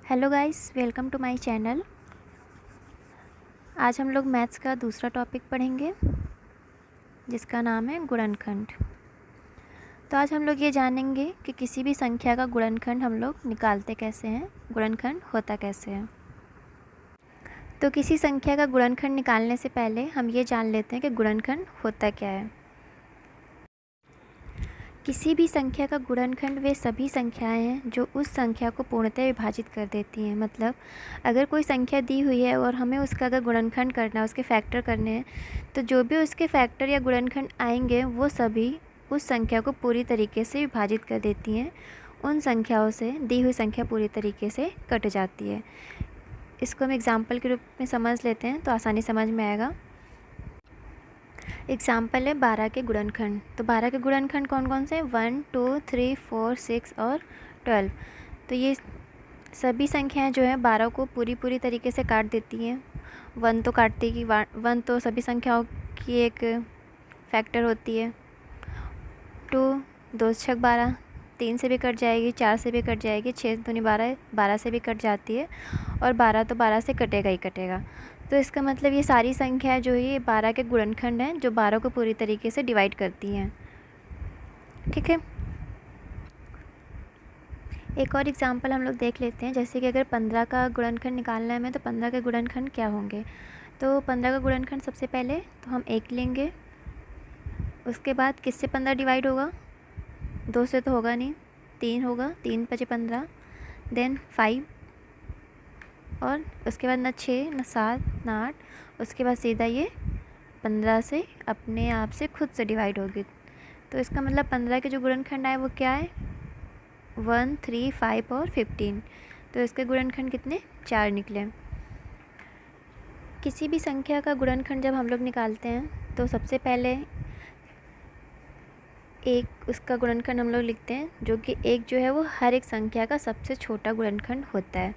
Hello guys, welcome to my channel. आज हम लोग मैथ्स का दूसरा टॉपिक पढ़ेंगे जिसका नाम है गुणनखंड। तो आज हम लोग ये जानेंगे कि किसी भी संख्या का गुणनखंड हम लोग निकालते कैसे हैं, गुणनखंड होता कैसे है। तो किसी संख्या का गुणनखंड निकालने से पहले हम ये जान लेते हैं कि गुणनखंड होता क्या है। किसी भी संख्या का गुणनखंड वे सभी संख्याएं हैं जो उस संख्या को पूर्णतः विभाजित कर देती हैं। मतलब अगर कोई संख्या दी हुई है और हमें उसका अगर गुणनखंड करना है, उसके फैक्टर करने हैं, तो जो भी उसके फैक्टर या गुणनखंड आएंगे वो सभी उस संख्या को पूरी तरीके से विभाजित कर देती हैं। उन संख्याओं से दी हुई संख्या पूरी तरीके से कट जाती है। इसको हम एग्ज़ाम्पल के रूप में समझ लेते हैं तो आसानी समझ में आएगा। एग्ज़ाम्पल है 12 के गुणनखंड। तो 12 के गुणनखंड कौन कौन से हैं? 1, 2, 3, 4, 6 और 12। तो ये सभी संख्याएं जो हैं 12 को पूरी तरीके से काट देती हैं। 1 तो काटती ही, 1 तो सभी संख्याओं की एक फैक्टर होती है। 2, 2 छक 12, 3 से भी कट जाएगी, 4 से भी कट जाएगी, 6 दूनी 12, 12 से भी कट जाती है, और 12 तो 12 से कटेगा ही कटेगा। तो इसका मतलब ये सारी संख्या जो है ये 12 के गुणनखंड हैं जो 12 को पूरी तरीके से डिवाइड करती हैं। ठीक है, एक और एग्जांपल हम लोग देख लेते हैं। जैसे कि अगर 15 का गुणनखंड निकालना है हमें, तो 15 के गुणनखंड क्या होंगे। तो 15 का गुणनखंड सबसे पहले तो हम 1 लेंगे, उसके बाद किससे 15 डिवाइड होगा? 2 से तो होगा नहीं, 3 होगा, 3 × 5 = 15, देन 5, और उसके बाद ना 6 ना 7 ना 8, उसके बाद सीधा ये 15 से अपने आप से खुद से डिवाइड होगी। तो इसका मतलब 15 के जो गुणनखंड आए वो क्या है? 1, 3, 5 और 15। तो इसके गुणनखंड कितने? 4 निकले। किसी भी संख्या का गुणनखंड जब हम लोग निकालते हैं तो सबसे पहले एक उसका गुणनखंड हम लोग लिखते हैं, जो कि एक जो है वो हर एक संख्या का सबसे छोटा गुणनखंड होता है,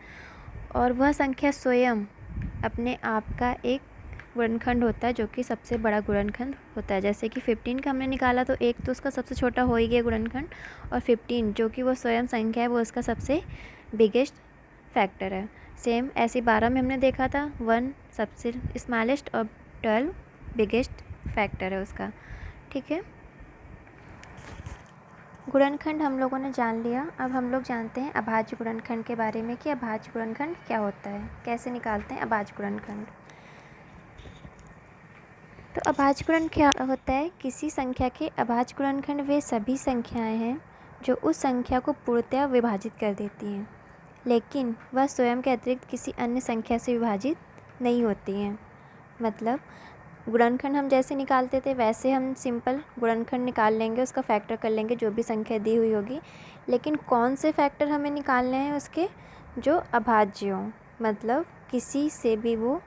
और वह संख्या स्वयं अपने आप का एक गुणनखंड होता है जो कि सबसे बड़ा गुणनखंड होता है। जैसे कि 15 का हमने निकाला तो एक तो उसका सबसे छोटा हो ही गया गुणनखंड, और 15 जो कि वो स्वयं संख्या है वो उसका सबसे बिगेस्ट फैक्टर है। सेम ऐसे 12 में हमने देखा था 1 सबसे स्मॉलेस्ट और 12 बिगेस्ट फैक्टर है उसका। ठीक है, गुणनखंड हम लोगों ने जान लिया। अब हम लोग जानते हैं अभाज्य गुणनखंड के बारे में कि अभाज्य गुणनखंड क्या होता है, कैसे निकालते हैं अभाज्य गुणनखंड। तो अभाज्य गुणनखंड क्या होता है? किसी संख्या के अभाज्य गुणनखंड वे सभी संख्याएं हैं जो उस संख्या को पूर्णतः विभाजित कर देती हैं, लेकिन वह स्वयं के अतिरिक्त किसी अन्य संख्या से विभाजित नहीं होती हैं। मतलब गुणनखंड हम जैसे निकालते थे वैसे हम सिंपल गुणनखंड निकाल लेंगे, उसका फैक्टर कर लेंगे जो भी संख्या दी हुई होगी, लेकिन कौन से फैक्टर हमें निकालने हैं उसके? जो अभाज्य हों, मतलब किसी से भी वो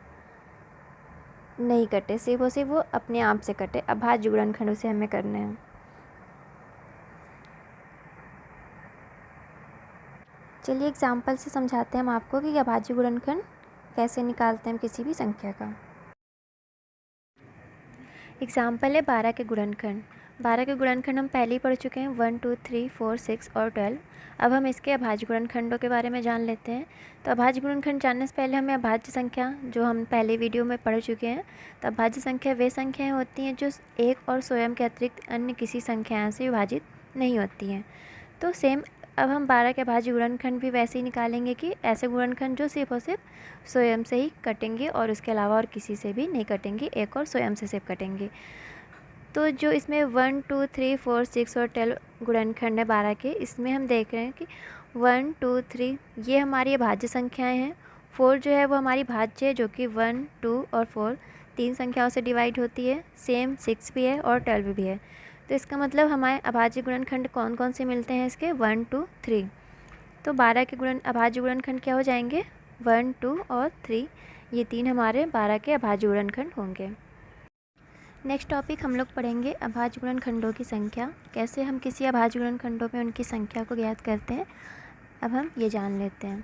नहीं कटे, सिर्फ वो अपने आप से कटे, अभाज्य गुणनखंड उसे हमें करने हैं। चलिए एग्जाम्पल से समझाते हैं हम आपको कि अभाज्य गुणनखंड कैसे निकालते हैं हम किसी भी संख्या का। एग्जाम्पल है 12 के गुणनखंड। 12 के गुणनखंड हम पहले ही पढ़ चुके हैं, 1, 2, 3, 4, 6 और 12। अब हम इसके अभाज्य गुणनखंडों के बारे में जान लेते हैं। तो अभाज्य गुणनखंड जानने से पहले हमें अभाज्य संख्या जो हम पहले वीडियो में पढ़ चुके हैं, तो अभाज्य संख्या वे संख्याएँ होती हैं जो एक और स्वयं के अतिरिक्त अन्य किसी संख्या से विभाजित नहीं होती हैं। तो सेम अब हम 12 के अभाज्य गुणनखंड भी वैसे ही निकालेंगे कि ऐसे गुणनखंड जो सिर्फ और सिर्फ स्वयं से ही कटेंगे और उसके अलावा और किसी से भी नहीं कटेंगे, एक और स्वयं से सिर्फ कटेंगे। तो जो इसमें 1, 2, 3, 4, 6 और 12 गुणनखंड है 12 के, इसमें हम देख रहे हैं कि 1, 2, 3 ये हमारी अभाज्य संख्याएं हैं। 4 जो है वो हमारी भाज्य है जो कि 1, 2 और 4 तीन संख्याओं से डिवाइड होती है। सेम 6 भी है और 12 भी है। तो इसका मतलब हमारे अभाज्य गुणनखंड कौन कौन से मिलते हैं इसके? 1, 2, 3। तो 12 के अभाज्य गुणनखंड क्या हो जाएंगे? 1, 2 और 3, ये तीन हमारे 12 के अभाज्य गुणनखंड होंगे। नेक्स्ट टॉपिक हम लोग पढ़ेंगे अभाज्य गुणनखंडों की संख्या, कैसे हम किसी अभाज्य गुणनखंडों में उनकी संख्या को ज्ञात करते हैं। अब हम ये जान लेते हैं।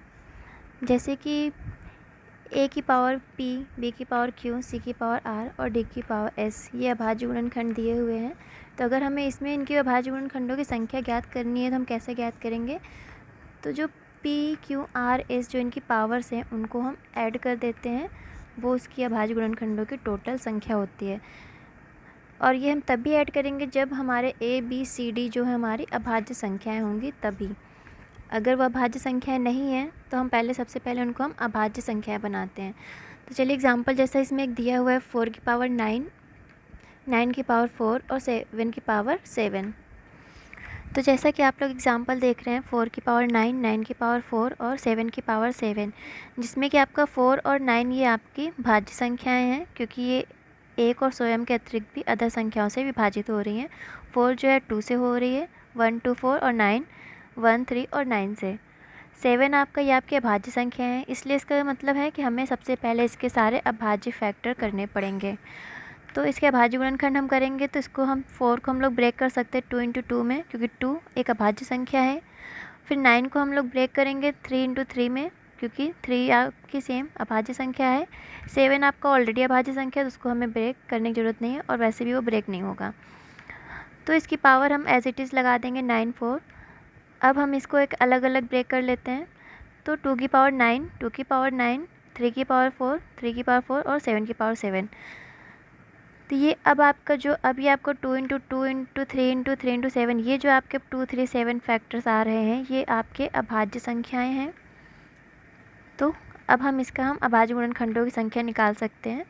जैसे कि a की पावर p, b की पावर q, c की पावर r और d की पावर s, ये अभाज्य गुणनखंड दिए हुए हैं। तो अगर हमें इसमें इनकी अभाज्य गुणनखंडों की संख्या ज्ञात करनी है तो हम कैसे ज्ञात करेंगे? तो जो PQRS जो इनकी पावर्स हैं उनको हम ऐड कर देते हैं, वो उसकी अभाज्य गुणनखंडों की टोटल संख्या होती है। और ये हम तभी ऐड करेंगे जब हमारे ABCD जो है हमारी अभाज्य संख्याएं होंगी तभी। अगर वह अभाज्य संख्याएं नहीं हैं तो हम सबसे पहले उनको हम अभाज्य संख्याएं बनाते हैं। तो चलिए एग्जांपल जैसा इसमें एक दिया हुआ है 4 की पावर 9, 9 की पावर 4 और 7 की पावर 7। तो जैसा कि आप लोग एग्जांपल देख रहे हैं 4 की पावर 9, 9 की पावर 4 और 7 की पावर 7, जिसमें कि आपका 4 और 9 ये आपकी भाज्य संख्याएं हैं, क्योंकि ये 1 और स्वयं के अतिरिक्त भी अदर संख्याओं से विभाजित हो रही हैं। 4 जो है 2 से हो रही है, 1 2 4 और 9 1 3 और 9 से। 7 आपका ये आपकी अभाज्य संख्या है, इसलिए इसका मतलब है कि हमें सबसे पहले इसके सारे अभाज्य फैक्टर करने पड़ेंगे। तो इसके अभाज्य गुणनखंड हम करेंगे तो इसको हम 4 को हम लोग ब्रेक कर सकते हैं 2 इंटू 2 में, क्योंकि 2 एक अभाज्य संख्या है। फिर 9 को हम लोग ब्रेक करेंगे 3 इंटू 3 में, क्योंकि 3 आपकी सेम अभाज्य संख्या है। 7 आपका ऑलरेडी अभाज्य संख्या है तो उसको हमें ब्रेक करने की ज़रूरत नहीं है, और वैसे भी वो ब्रेक नहीं होगा। तो इसकी पावर हम एज इट इज़ लगा देंगे 9 4। अब हम इसको एक अलग अलग ब्रेक कर लेते हैं। तो 2 की पावर 9, 2 की पावर 9, 3 की पावर 4, 3 की पावर 4 और 7 की पावर 7। तो ये अब आपका जो अभी आपको 2 इंटू 2 इंटू 3 इंटू 3 इंटू 7, ये जो आपके 2 3 7 फैक्टर्स आ रहे हैं ये आपके अभाज्य संख्याएं हैं। तो अब हम अभाज्य गुणनखंडों की संख्या निकाल सकते हैं।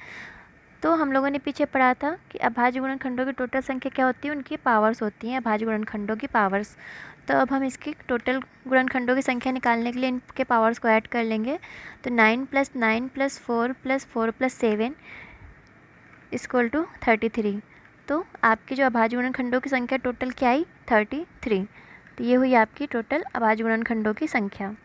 तो हम लोगों ने पीछे पढ़ा था कि अभाज्य गुणनखंडों की टोटल संख्या क्या होती है, उनकी पावर्स होती हैं अभाज्य गुणनखंडों की पावर्स। तो अब हम इसकी टोटल गुणनखंडों की संख्या निकालने के लिए इनके पावर्स को ऐड कर लेंगे। तो 9 + 9 + 4 + 4 + 7 इक्वल टू 33। तो आपकी जो अभाज्य गुणनखंडों की संख्या टोटल क्या आई, 33। तो ये हुई आपकी टोटल अभाज्य गुणनखंडों की संख्या।